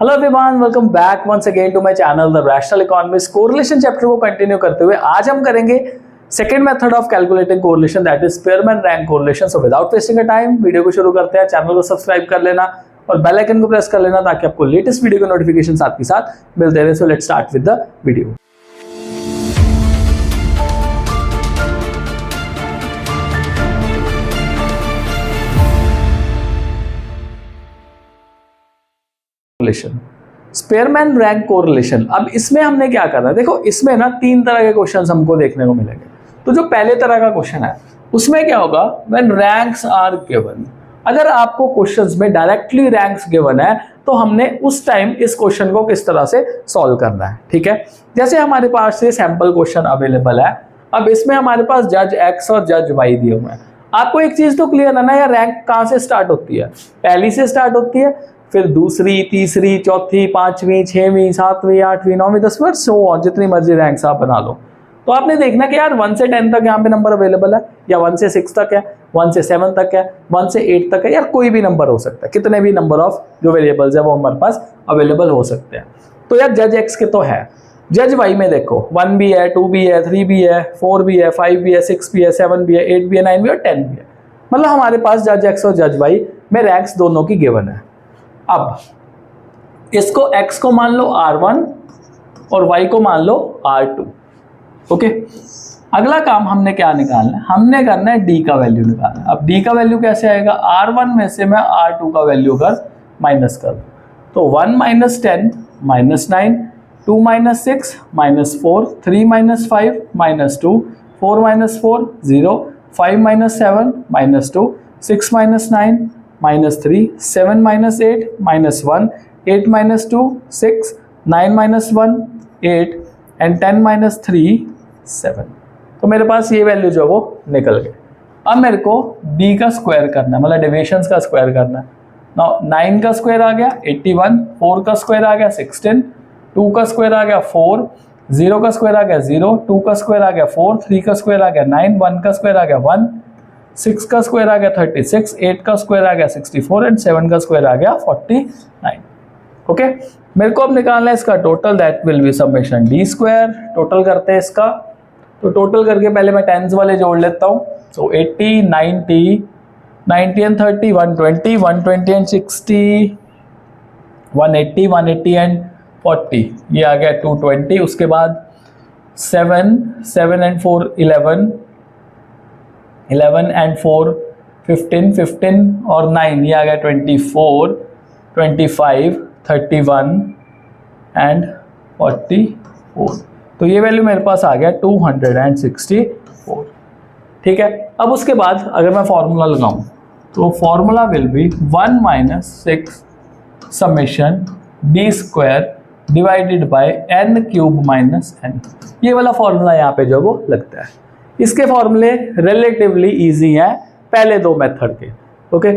Hello everyone, welcome back once again to my channel the rational economist. Correlation chapter को continue करते हुए आज हम करेंगे second method of calculating correlation, that is Spearman rank correlation. So without wasting a time video को शुरू करते हैं। चैनल को सब्सक्राइब कर लेना और बेल आइकन को प्रेस कर लेना ताकि आपको लेटेस्ट वीडियो के नोटिफिकेशन साथ के साथ मिलते रहे। So let's start with the video. Spearman rank correlation. अब इसमें हमने क्या करना है, देखो इसमें ना तीन तरह के क्वेश्चंस हमको देखने को मिलेंगे। तो जो पहले तरह का क्वेश्चन है उसमें क्या होगा, व्हेन रैंक्स आर गिवन। अगर आपको क्वेश्चंस में डायरेक्टली रैंक्स गिवन है तो हमने उस टाइम इस क्वेश्चन को किस तरह से सॉल्व करना है। ठीक है, जैसे हमारे पास ये सैंपल क्वेश्चन अवेलेबल है। अब इसमें हमारे पास जज एक्स और जज वाई दिए हुए हैं। आपको एक चीज तो क्लियर है ना, यार रैंक कहाँ से स्टार्ट होती है, पहली से स्टार्ट होती है, फिर दूसरी, तीसरी, चौथी, पांचवी, छठवीं, सातवीं, आठवीं, नौवीं, दसवीं, सो और जितनी मर्जी रैंक्स आप बना लो। तो आपने देखना कि यार 1 से 10 तक यहाँ पे नंबर अवेलेबल है, या 1 से 6 तक है, 1 से 7 तक है, 1 से 8 तक है, यार कोई भी नंबर हो सकता है। कितने भी नंबर ऑफ जो वेरिएबल्स है वो हमारे पास अवेलेबल हो सकते हैं। तो यार जज एक्स के तो है, जज वाई में देखो 1 भी है, 2 भी है, 3 भी है, 4 भी है, 5 भी है, 6 भी है, 7 भी है, 8 भी है, 9 भी है और 10 भी है। मतलब हमारे पास जज एक्स और जज वाई में रैंक्स दोनों की गिवन है। अब इसको x को मान लो R1 और y को मान लो R2। ओके, अगला काम हमने क्या निकालना है, हमने करना है d का वैल्यू निकालना है। अब d का वैल्यू कैसे आएगा, R1 में से मैं R2 का वैल्यू कर माइनस कर दूं तो 1 - 10 - 9, 2 - 6 - 4, 3 - 5 - 2, 4 - 4 0, 5 - 7 - 2, 6 - 9 -3, 7 - 8 - 1, 8 - 2 6, 9 - 1 8 एंड 10 - 3 7। तो मेरे पास ये वैल्यू जो वो निकल गए। अब मेरे को b का स्क्वायर करना है, मतलब डेविएशंस का स्क्वायर करना है। नाउ 9 का स्क्वायर आ गया 81, 4 का स्क्वायर आ गया 16, 2 का स्क्वायर आ गया 4, 0 का स्क्वायर आ गया 0, 2 का स्क्वायर आ गया 4, 3 का स्क्वायर आ गया 9, 1 का स्क्वायर आ गया 1, 6 का स्क्वायर आ गया 36, 8 का स्क्वायर आ गया 64 एंड 7 का स्क्वायर आ गया 49। ओके, मेरे को अब निकालना है इसका total, that will be summation D square. Total करते हैं इसका, तो टोटल करके पहले मैं टेंस वाले जोड़ लेता हूँ। तो 80, 90, 90 एंड 30, 120, 120 एंड 60, 180, 180 एंड 40, ये आ गया 220। उसके बाद 7, 7 एंड 4 11, 11 एंड 4 15, 15 और 9, ये आ गया 24, 25, 31 एंड 44। तो ये वैल्यू मेरे पास आ गया 264। ठीक है, अब उसके बाद अगर मैं फॉर्मूला लगाऊं तो formula will be 1 - 6 summation D square divided by n cube minus n। ये वाला फॉर्मूला यहाँ पे जो वो लगता है। इसके फॉर्मूले रिलेटिवली इजी हैं पहले दो मेथड के। ओके,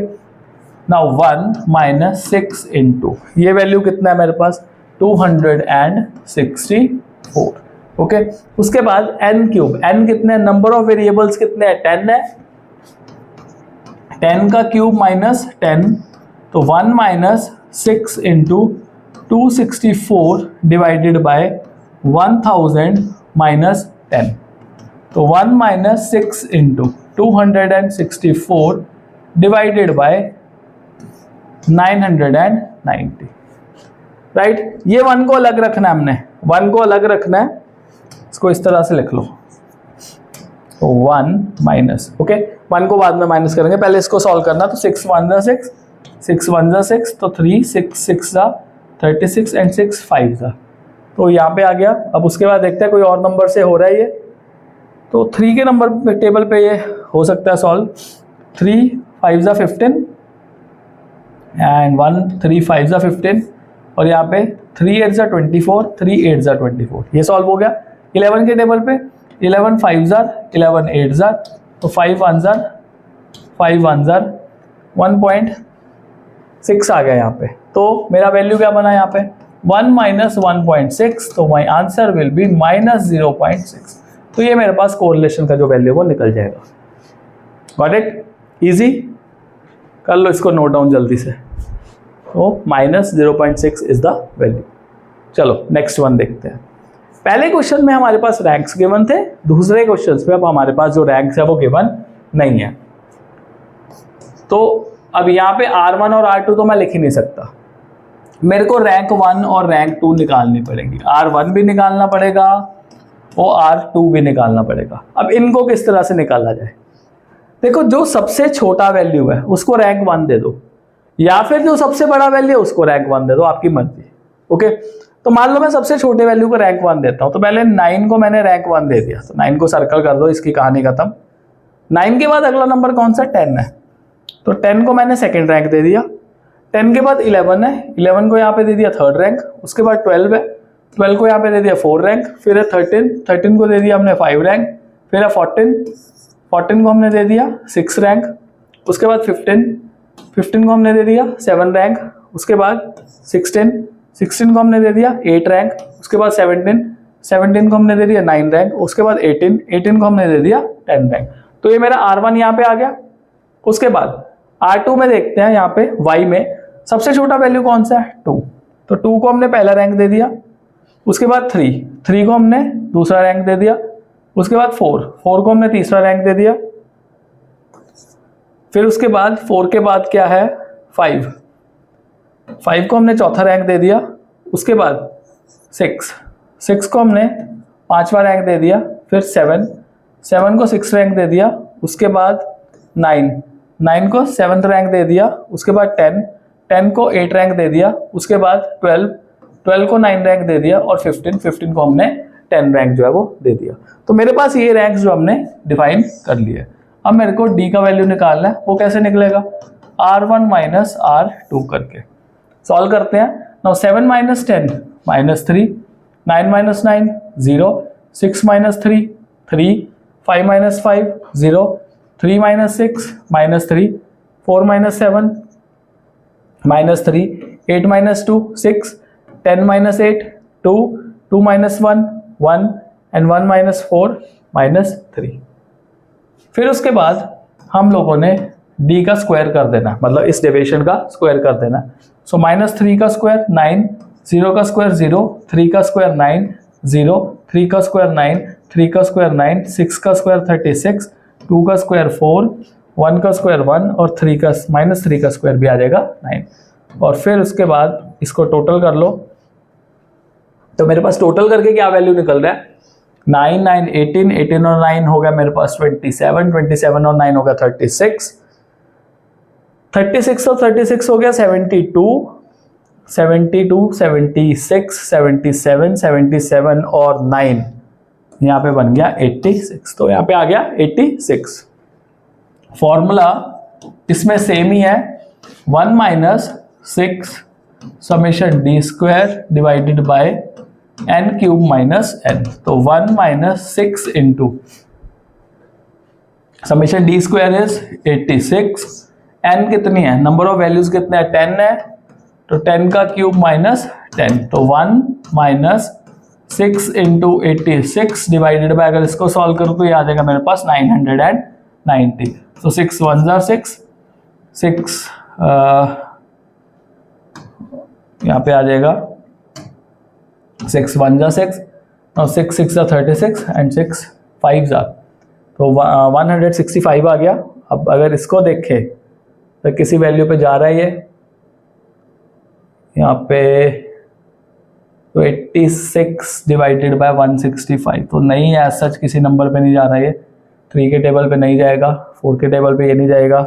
नाउ 1 - 6 इंटू ये वैल्यू कितना है मेरे पास 264। ओके, उसके बाद n क्यूब, n कितने, नंबर ऑफ वेरिएबल्स कितने हैं 10 है, 10 का क्यूब माइनस 10, तो 1 - 6 इंटू 264 डिवाइडेड बाय 1000 माइनस 10, तो 1 - 6 इंटू 264 डिवाइडेड बाय 990। राइट, ये 1 को अलग रखना है, हमने 1 को अलग रखना है, इसको इस तरह से लिख लो। तो 1 माइनस, ओके 1 को बाद में माइनस करेंगे, पहले इसको सॉल्व करना। तो 6 1 = 6, 6 1 = 6, तो 3 6 6 = 36 एंड 6 5 = तो यहाँ पे आ गया। अब उसके बाद देखते हैं कोई और नंबर से हो रहा है ये, तो 3 के नंबर टेबल पे ये हो सकता है सॉल्व। 3 5 = 15 एंड 1 3 5 = 15 और यहाँ पे 3 8 = 24, 3 8 = 24, ये सॉल्व हो गया। 11 के टेबल पे 11 5 = 11 8 = तो 5 1 = 5 1 = 1.6 आ गया यहाँ पे। तो मेरा वैल्यू क्या बना यहाँ पे 1 - 1.6, तो माई आंसर विल बी -0.6। तो ये मेरे पास कोरिलेशन का जो वैल्यू वो निकल जाएगा। गॉट इट, इजी, कर लो इसको नोट डाउन जल्दी से। तो -0.6 इज द वैल्यू। चलो नेक्स्ट वन देखते हैं। पहले क्वेश्चन में हमारे पास रैंक्स गिवन थे, दूसरे क्वेश्चन में अब हमारे पास जो रैंक्स है वो गिवन नहीं है। तो अब यहाँ पे R1 और R2 तो मैं लिख ही नहीं सकता, मेरे को रैंक 1 और रैंक 2 निकालनी पड़ेगी। R1 भी निकालना पड़ेगा और R2 भी निकालना पड़ेगा। अब इनको किस तरह से निकाला जाए? देखो, जो सबसे छोटा वैल्यू है उसको रैंक 1 दे दो, या फिर जो सबसे बड़ा वैल्यू है उसको रैंक 1 दे दो, आपकी मर्जी। ओके, तो मान लो मैं सबसे छोटे वैल्यू को रैंक 1 देता हूं, तो पहले 9 को मैंने रैंक 1 दे दिया, तो 9 को सर्कल कर दो, इसकी कहानी खत्म। 9 के बाद अगला नंबर कौन सा? 10 है, तो 10 को मैंने सेकंड रैंक दे दिया। 10 के बाद 11 है, 11 को यहाँ पे दे दिया थर्ड रैंक। उसके बाद 12 है, 12 को यहाँ पे दे दिया 4 रैंक। फिर है 13, 13 को दे दिया हमने 5 रैंक। फिर है 14, 14 को हमने दे दिया 6 रैंक। उसके बाद 15, 15 को हमने दे दिया 7 रैंक। उसके बाद 16, 16 को हमने दे दिया 8 रैंक। उसके बाद 17, 17 को हमने दे दिया 9 रैंक। उसके बाद 18, 18 को हमने दे दिया 10 रैंक। तो ये मेरा R1 यहाँ पे आ गया। उसके बाद R2 में देखते हैं, यहाँ पे Y में सबसे छोटा वैल्यू कौन सा है? 2, तो 2 को हमने पहला रैंक दे दिया। उसके बाद 3, 3 को हमने दूसरा रैंक दे दिया। उसके बाद 4, 4 को हमने तीसरा रैंक दे दिया। फिर उसके बाद 4 के बाद क्या है? 5, 5 को हमने चौथा रैंक दे दिया। उसके बाद 6, 6 को हमने पांचवा रैंक दे दिया। फिर 7, 7 को 6 रैंक दे दिया। उसके बाद 9, 9 को 7th रैंक दे दिया। उसके बाद 10, 10 को 8 रैंक दे दिया। उसके बाद 12, 12 को 9 रैंक दे दिया। और 15, 15 को हमने 10 रैंक जो है वो दे दिया। तो मेरे पास ये रैंक्स जो हमने डिफाइन कर लिए। अब मेरे को D का वैल्यू निकालना है, वो कैसे निकलेगा? R1 माइनस R2 करके सॉल्व करते हैं। Now 7 minus 10 -3, 9 minus 9 0, 6 minus 3 3, 5 minus 5 0, 3 minus 6 -3, 4 minus 7 -3, 8 minus 2 6, 10 minus 8 2, 2 minus 1 1 and 1 minus 4 -3। फिर उसके बाद हम लोगों ने D का स्क्वायर कर देना, मतलब इस डेविएशन का स्क्वायर कर देना। सो -3 का स्क्वायर 9, 0 का स्क्वायर 0, 3 का स्क्वायर 9 0, 3 का स्क्वायर 9, 3 का स्क्वायर 9, 6 का स्क्वायर 36, 2 का स्क्वायर 4, 1 का स्क्वायर 1 और 3 का स्क्वायर भी आ जाएगा 9। और फिर उसके बाद इसको टोटल कर लो, तो मेरे पास टोटल करके क्या वैल्यू निकल रहा है? 9 9 18, 18 और 9 हो गया मेरे पास 27, 27 और 9 हो गया 36, 36 और 36 हो गया 72, 72 76 77 77 और 9 यहाँ पे बन गया 86। तो यहाँ पे आ गया 86। फॉर्मूला इसमें सेम ही है, 1 minus 6 summation D square divided by n cube minus n। तो 1 minus 6 into summation D square is 86, n कितनी है? नंबर ऑफ वैल्यूज कितने हैं? 10 है, तो 10 का क्यूब माइनस 10, तो 1 माइनस 6 इंटू 86 डिवाइडेड बाय, अगर इसको सॉल्व करूँ तो ये आ जाएगा मेरे पास 990। तो 6 1 जार 6, 6 यहाँ पे आ जाएगा 6 1 जार 6, 6 6 जार 36 एंड 6 5 जार, तो 165 आ गया। अब अगर इसको देखें तो किसी वैल्यू पे जा रहा है ये यहाँ पे, तो 86 डिवाइडेड बाय 165, तो नहीं है सच, किसी नंबर पे नहीं जा रहा है ये। 3 के टेबल पे नहीं जाएगा, 4 के टेबल पे ये नहीं जाएगा,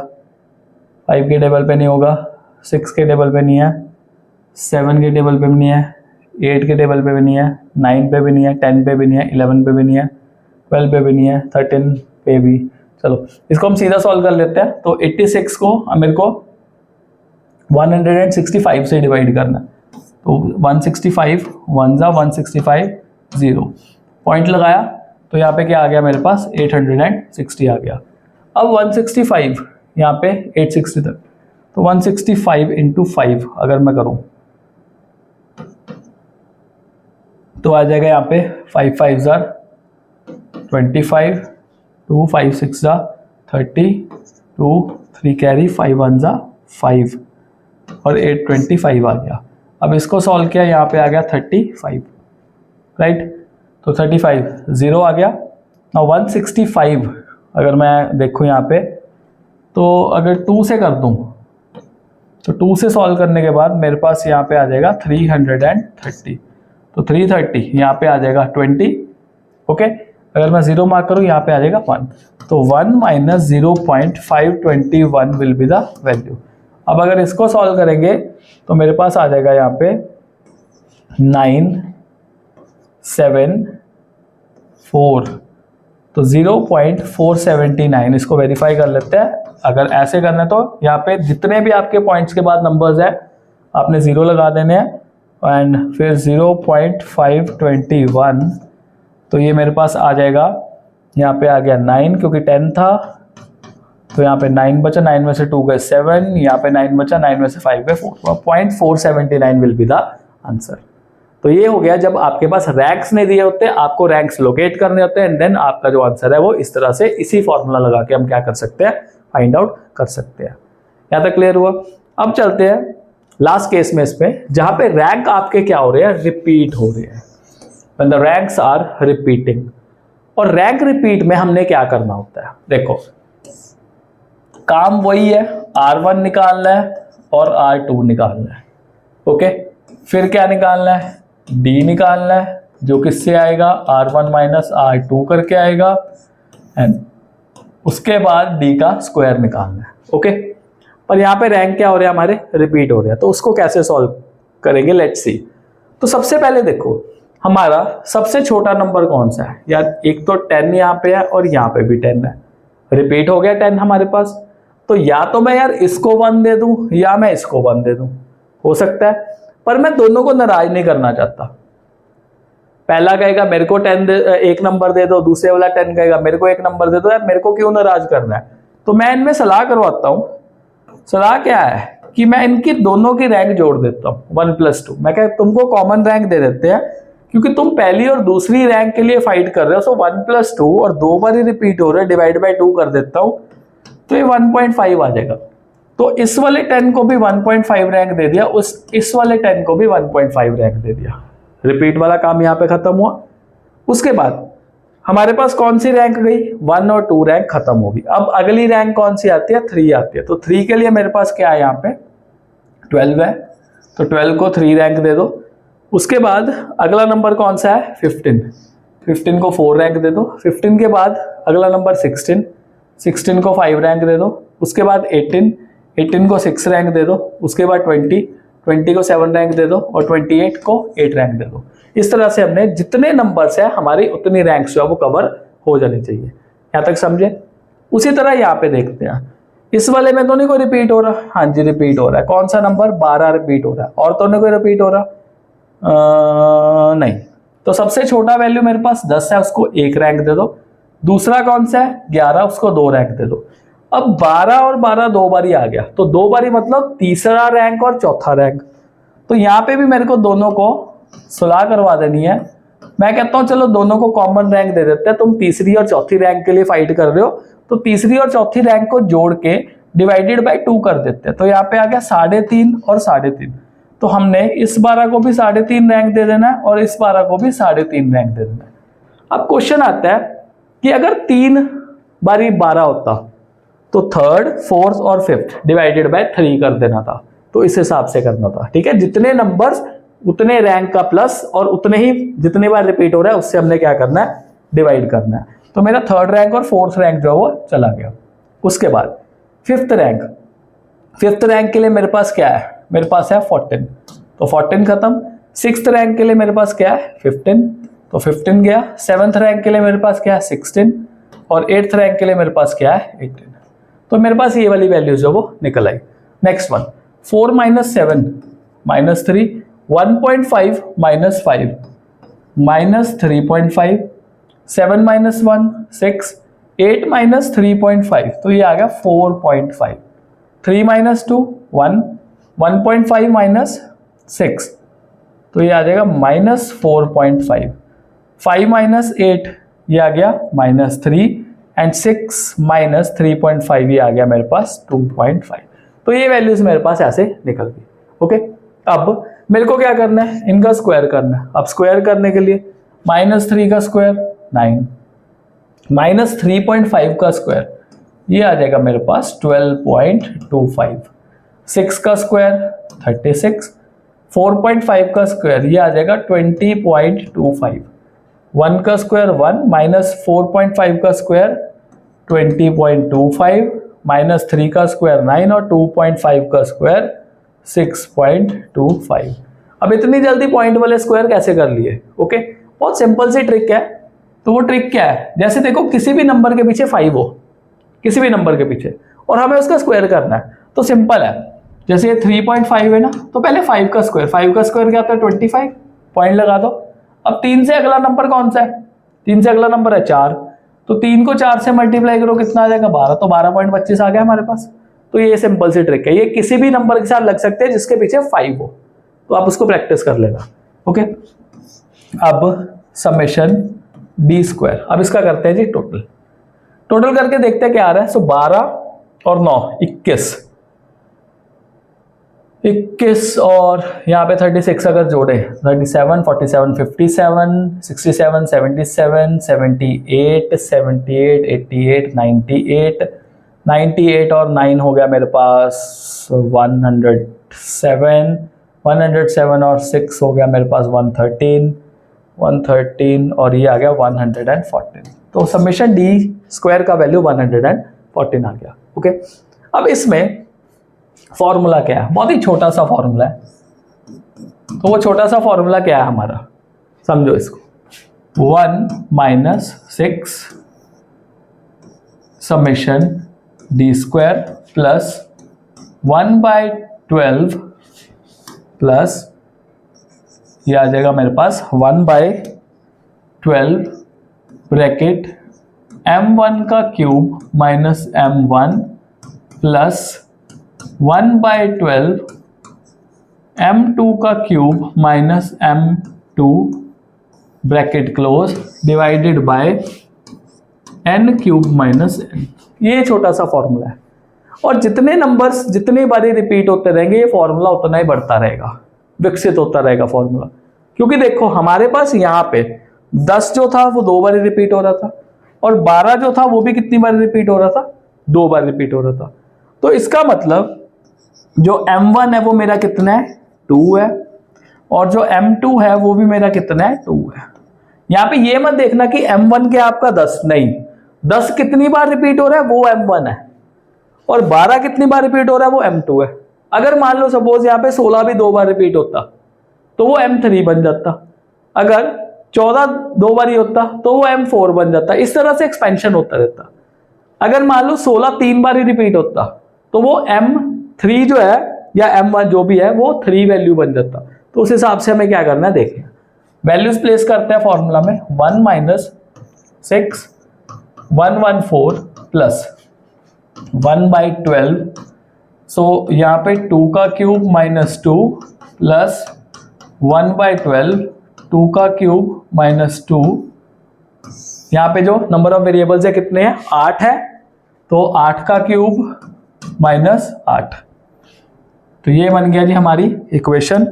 5 के टेबल पे नहीं होगा, 6 के टेबल पे नहीं है, 7 के टेबल पे भी नहीं है, 8 के टेबल पे भी नहीं है, 9 पे भी नहीं है, 10 पे भी नहीं है, 11 पे भी नहीं है, 12 पे भी नहीं है, 13 पे भी। चलो इसको हम सीधा सॉल्व कर लेते हैं। तो 86 को मेरे को 165 से डिवाइड करना है, तो 165 1 जा 165 0 पॉइंट लगाया, तो यहाँ पे क्या आ गया मेरे पास? 860 आ गया। अब 165 यहाँ पे 860 तक, तो 165 इंटू 5 अगर मैं करूँ तो आ जाएगा यहाँ पे 5 5 जार 25, 2 5 6 जा 30, 2 3 कैरी 5 1 जा 5, और 825 आ गया। अब इसको सॉल्व किया, यहाँ पे आ गया 35, राइट। तो 35 0 आ गया। ना 165 अगर मैं देखूँ यहाँ पे, तो अगर 2 से कर दूँ तो 2 से सॉल्व करने के बाद मेरे पास यहाँ पे आ जाएगा 330। तो 330 यहाँ पे आ जाएगा 20, ओके। अगर मैं 0 मार्क करूँ यहाँ पे आ जाएगा 1। तो 1 minus 0.521 will be the value. अब अगर इसको सॉल्व करेंगे तो मेरे पास आ जाएगा यहाँ पे 974। तो 0.479, इसको वेरीफाई कर लेते हैं। अगर ऐसे करना है तो यहाँ पे जितने भी आपके पॉइंट्स के बाद नंबर्स है आपने 0 लगा देने हैं, एंड फिर 0.521, तो ये मेरे पास आ जाएगा, यहाँ पे आ गया 9 क्योंकि 10 था, तो यहाँ पे 9 बचा, 9 में से 2 गए 7, यहाँ पे 9 बचा, 9 में से 5 गए 4, 0.479 विल बी द आंसर। तो ये हो गया जब आपके पास रैंक्स नहीं दिए होते, आपको रैंक्स लोकेट करने होते हैं, एंड देन आपका जो आंसर है वो इस तरह से इसी फॉर्मूला लगा के हम क्या कर सकते हैं, फाइंड आउट कर सकते हैं। यहाँ तक क्लियर हुआ। अब चलते हैं लास्ट केस में, इस पे जहां पे रैंक आपके क्या हो रहे हैं, रिपीट हो रहे हैं, when the ranks are repeating. और रैंक रिपीट में हमने क्या करना होता है, देखो काम वही है, R1 निकालना है और R2 निकालना है, ओके। फिर क्या निकालना है, D निकालना है, जो किससे आएगा, R1 माइनस R2 करके आएगा, एंड उसके बाद D का स्क्वायर निकालना है, ओके। पर यहाँ पे रैंक क्या हो रहा है, हमारे रिपीट हो रहा है, तो उसको कैसे सॉल्व करेंगे, लेट्स सी। तो सबसे पहले देखो हमारा सबसे छोटा नंबर कौन सा है यार, एक तो 10 यहाँ पे है और यहाँ पे भी 10 है, रिपीट हो गया 10 हमारे पास। तो या तो मैं यार इसको 1 दे दूं या मैं इसको 1 दे दूं, हो सकता है, पर मैं दोनों को नाराज नहीं करना चाहता। पहला कहेगा मेरे को 10 एक नंबर दे दो, दूसरे वाला 10 कहेगा मेरे को एक नंबर दे दो, यार मेरे को क्यों नाराज करना है। तो मैं इनमें सलाह करवाता हूँ। सलाह क्या है कि मैं इनकी दोनों की रैंक जोड़ देता हूँ 1 + 2। मैं कहता तुमको कॉमन रैंक दे देते हैं, क्योंकि तुम पहली और दूसरी रैंक के लिए फाइट कर रहे हो। सो 1 + 2 और 2 बार ही रिपीट हो रहा है, डिवाइड बाय 2 कर देता हूँ, तो ये 1.5 आ जाएगा। तो इस वाले 10 को भी 1.5 रैंक दे दिया, इस वाले 10 को भी 1.5 रैंक दे दिया। रिपीट वाला काम यहाँ पे खत्म हुआ। उसके बाद हमारे पास कौन सी रैंक गई, 1 और 2 रैंक खत्म होगी। अब अगली रैंक कौन सी आती है, 3 आती है। तो 3 के लिए मेरे पास क्या है, यहाँ पे 12 है, तो 12 को 3 रैंक दे दो। उसके बाद अगला नंबर कौन सा है, 15 को 4 रैंक दे दो। 15 के बाद अगला नंबर 16 को 5 रैंक दे दो। उसके बाद 18 को 6 रैंक दे दो। उसके बाद 20 को 7 रैंक दे दो, और 28 को 8 रैंक दे दो। इस तरह से हमने जितने नंबर्स है हमारी उतनी रैंक्स जो है वो कवर हो जानी चाहिए। यहाँ तक समझे। उसी तरह यहाँ पे देखते हैं, इस वाले में तो नहीं कोई रिपीट हो रहा, हाँ जी रिपीट हो रहा है। कौन सा नंबर, 12 रिपीट हो रहा है। और तो नहीं कोई रिपीट हो रहा, नहीं। तो सबसे छोटा वैल्यू मेरे पास 10 है, उसको 1 रैंक दे दो। दूसरा कौन सा है, 11, उसको 2 रैंक दे दो। अब 12 और 12 2 बारी आ गया, तो 2 बारी मतलब तीसरा रैंक और चौथा रैंक। तो यहाँ पे भी मेरे को दोनों को सुलह करवा देनी है। मैं कहता हूँ चलो दोनों को कॉमन रैंक दे देते हैं। तुम तीसरी और चौथी रैंक के लिए फाइट कर रहे हो, तो तीसरी और चौथी रैंक को जोड़ के डिवाइडेड बाय 2 कर देते हैं। तो यहाँ पे आ गया 3.5 और 3.5। तो हमने इस 12 को भी 3.5 रैंक दे देना है, और इस 12 को भी 3.5 रैंक दे देना है। अब क्वेश्चन आता है कि अगर 3 बारी 12 होता तो 3rd, 4th और 5th डिवाइडेड बाय 3 कर देना था। तो इस हिसाब से करना था, ठीक है। जितने नंबर्स उतने रैंक का प्लस, और उतने ही जितनी बार रिपीट हो रहा है उससे हमने क्या करना है, डिवाइड करना है। तो मेरा 3rd रैंक और 4th रैंक जो है वो चला गया। उसके बाद 5th रैंक के लिए मेरे पास क्या है, मेरे पास है 14, तो 14 खत्म। 6th रैंक के लिए मेरे पास क्या है, 15, तो 15 गया। 7th रैंक के लिए मेरे पास क्या है, 16, और 8th रैंक के लिए मेरे पास क्या है, 18। तो मेरे पास ये वाली वैल्यूज जो वो निकल आई। नेक्स्ट वन, 4 - 7 - 3, 1.5 - 5 -3.5, 7 - 1 6, 8 - 3.5, तो ये आ गया 4.5। 3 - 2 1, 1.5 - 6, तो ये आ जाएगा -4.5। 5 - 8 ये आ गया -3, एंड 6 - 3.5 ये आ गया मेरे पास 2.5। तो ये वैल्यूज मेरे पास ऐसे निकल गई। ओके, अब मेरे को क्या करना है, इनका स्क्वायर करना है। अब स्क्वायर करने के लिए -3 का स्क्वायर 9, -3.5 का स्क्वायर ये आ जाएगा मेरे पास 12.25, 6 का स्क्वायर 36, 4.5 का स्क्वायर ये आ जाएगा 20.25, 1 का स्क्वायर 1, -4.5 का स्क्वायर 20.25, -3 का स्क्वायर 9 और 2.5 का स्क्वायर 6.25। अब इतनी जल्दी पॉइंट वाले स्क्वायर कैसे कर लिए? ओके, बहुत सिंपल सी ट्रिक है। तो वो ट्रिक क्या है, जैसे देखो किसी भी नंबर के पीछे 5 हो, किसी भी नंबर के पीछे, और हमें उसका स्क्वायर करना है, तो सिंपल है। जैसे ये 3.5 है ना, तो पहले 5 का स्क्वायर, 5 का स्क्वायर क्या होता है 25, पॉइंट लगा दो। अब 3 से अगला नंबर कौन सा है, 3 से अगला नंबर है 4, तो 3 को 4 से मल्टीप्लाई करो कितना आ जाएगा 12, तो 12.25 आ गया हमारे पास। तो ये सिंपल सी ट्रिक है, ये किसी भी नंबर के साथ लग सकते हैं जिसके पीछे 5 हो, तो आप उसको प्रैक्टिस कर लेना। ओके, अब समेशन डी स्क्वायर, अब इसका करते हैं जी टोटल। टोटल करके देखते हैं क्या आ रहा है। सो 12 और 9 21 और यहाँ पे 36 अगर जोड़े 37, 47, 57, 67, 77, 78, 78, 88, 98, 98 और 9 हो गया मेरे पास 107, 107 और 6 हो गया मेरे पास 113, 113 और ये आ गया 114। तो समेशन डी स्क्वायर का वैल्यू 114 आ गया। ओके, अब इसमें फॉर्मूला क्या है, बहुत ही छोटा सा फॉर्मूला है। तो वो छोटा सा फॉर्मूला क्या है हमारा, समझो इसको, 1 - 6 summation D square plus 1/12 plus ये आ जाएगा मेरे पास 1/12 ब्रैकेट m1 का cube minus m1 plus 1/12 m2 का cube minus m2 bracket close divided by n cube minus n। ये छोटा सा फॉर्मूला है, और जितने नंबर्स जितनी बारी रिपीट होते रहेंगे ये फॉर्मूला उतना ही बढ़ता रहेगा, विकसित होता रहेगा फॉर्मूला। क्योंकि देखो हमारे पास यहाँ पे 10 जो था वो 2 बार रिपीट हो रहा था, और 12 जो था वो भी कितनी बार रिपीट हो रहा था, 2 बार रिपीट हो रहा था। तो इसका मतलब जो m1 है वो मेरा कितना है 2 है, और जो m2 है वो भी मेरा कितना है 2 है। यहाँ पे ये मत देखना कि m1 क्या आपका 10, नहीं, 10 कितनी बार रिपीट हो रहा है वो m1 है, और 12 कितनी बार रिपीट हो रहा है वो m2 है। अगर मान लो सपोज यहाँ पे 16 भी 2 बार रिपीट होता तो वो m3 बन जाता, अगर 14 2 बार ही होता तो वो m4 बन जाता। इस तरह से एक्सपेंशन होता रहता। अगर मान लो 16 3 बार ही रिपीट होता तो वो m3 जो है या m1 जो भी है वो 3 वैल्यू बन जाता। तो उस हिसाब से हमें क्या करना है, देखिए वैल्यूज प्लेस करते हैं फॉर्मूला में। 1 - 6 114 प्लस 1/12, सो यहाँ पे 2 का क्यूब माइनस 2 प्लस 1/12 2 का क्यूब माइनस 2। यहाँ पे जो नंबर ऑफ वेरिएबल्स है कितने हैं, 8 है, तो 8 का क्यूब माइनस 8। तो ये बन गया जी हमारी equation.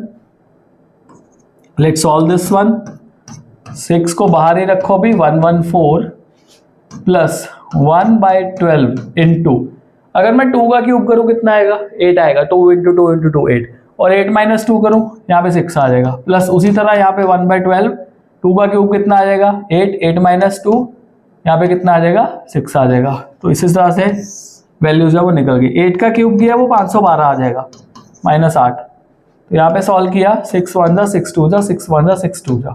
Let's solve this one. 6 को बाहर ही रखो भी, 114 प्लस 1/12 इंटू, अगर मैं 2 का क्यूब करूं कितना आएगा 8 आएगा, 2 × 2 × 2 8, और 8 - 2 करूं यहाँ पे 6 आ जाएगा, प्लस उसी तरह यहाँ पे 1/12 2 का क्यूब कितना आ जाएगा 8, 8 - 2 यहाँ पे कितना आ जाएगा 6 आ जाएगा। तो इसी तरह से वैल्यूज है वो निकल गई। 8 का क्यूब किया वो 512 आ जाएगा माइनस 8। तो यहाँ पे सॉल्व किया 6 1 = 6 2 = 6 1 = 6 2 =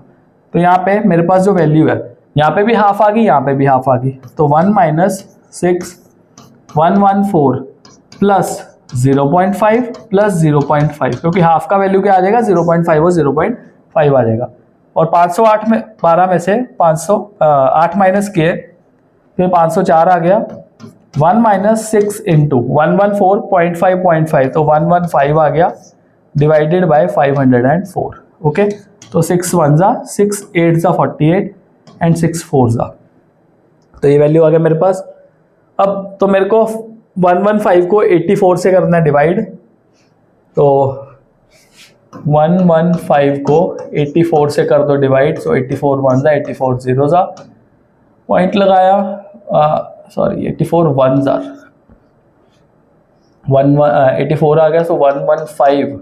तो यहाँ पे मेरे पास जो वैल्यू है यहाँ पे भी हाफ आ गई, यहाँ पे भी हाफ आ गई, तो 1 - 6 114 प्लस 0.5 प्लस 0.5, क्योंकि हाफ का वैल्यू क्या आ जाएगा 0.5 और 0.5 आ जाएगा। और 508 में 12 में से 508 माइनस किए फिर 504 आ गया। 1 - 6 इंटू 114.5.5, तो 115 आ गया डिवाइडेड बाय 504। ओके, तो 6 1 = 6 8 = 48 एंड 6 4 = तो ये वैल्यू आ गया मेरे पास। अब तो मेरे को 115 को 84 से करना है डिवाइड, तो 115 को 84 से कर दो डिवाइड, सो 84 वन ज़ा 84 जीरो ज़ा, पॉइंट लगाया, सॉरी 84 वन ज़ा 84 आ गया, सो 115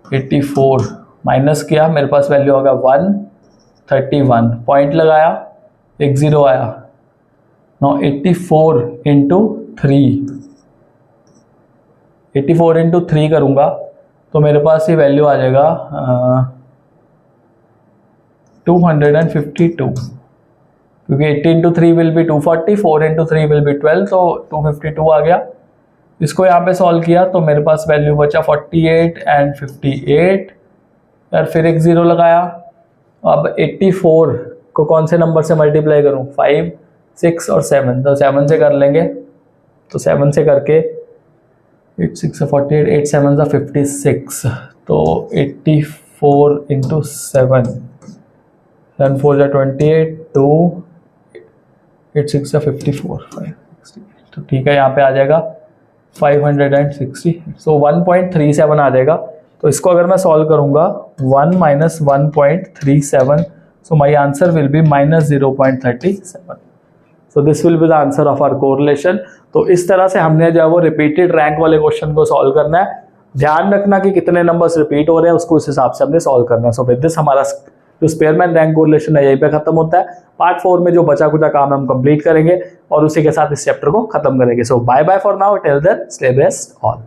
84 माइनस किया, मेरे पास वैल्यू होगा 131, पॉइंट लगाया, एक ज़ीरो आया। नाउ 84 इंटू 3 करूँगा तो मेरे पास ये वैल्यू आ जाएगा 252, क्योंकि 80 into 3 will be 240, 4 into 3 will be 12, तो 252 आ गया। इसको यहाँ पे सॉल्व किया तो मेरे पास वैल्यू बचा 48 एंड 58, यार फिर एक ज़ीरो लगाया। अब 84 को कौन से नंबर से मल्टीप्लाई करूँ, 5, 6 और 7, तो 7 से कर लेंगे, तो 7 से करके 8 6 48, 8 7 56, तो 84 इंटू 7 4 28, 2 8 6 54, 5, तो ठीक है, यहाँ पे आ जाएगा 560, सो 1.37 आ जाएगा। तो इसको अगर मैं सॉल्व करूँगा 1 minus 1.37, so my answer will be minus 0.37। So this will be the answer of our correlation. तो इस तरह से हमने जो है वो रिपीटेड रैंक वाले क्वेश्चन को सॉल्व करना है। ध्यान रखना कि कितने नंबर्स रिपीट हो रहे हैं, उसको उस हिसाब से हमने सॉल्व करना है। सो विद दिस हमारा जो स्पेयरमैन रैंक कोरिलेशन है यहीं पे खत्म होता है। पार्ट 4 में जो बचा कुचा काम हम कंप्लीट करेंगे और उसी के साथ इस चैप्टर को खत्म करेंगे। So bye bye for now, till then stay best all.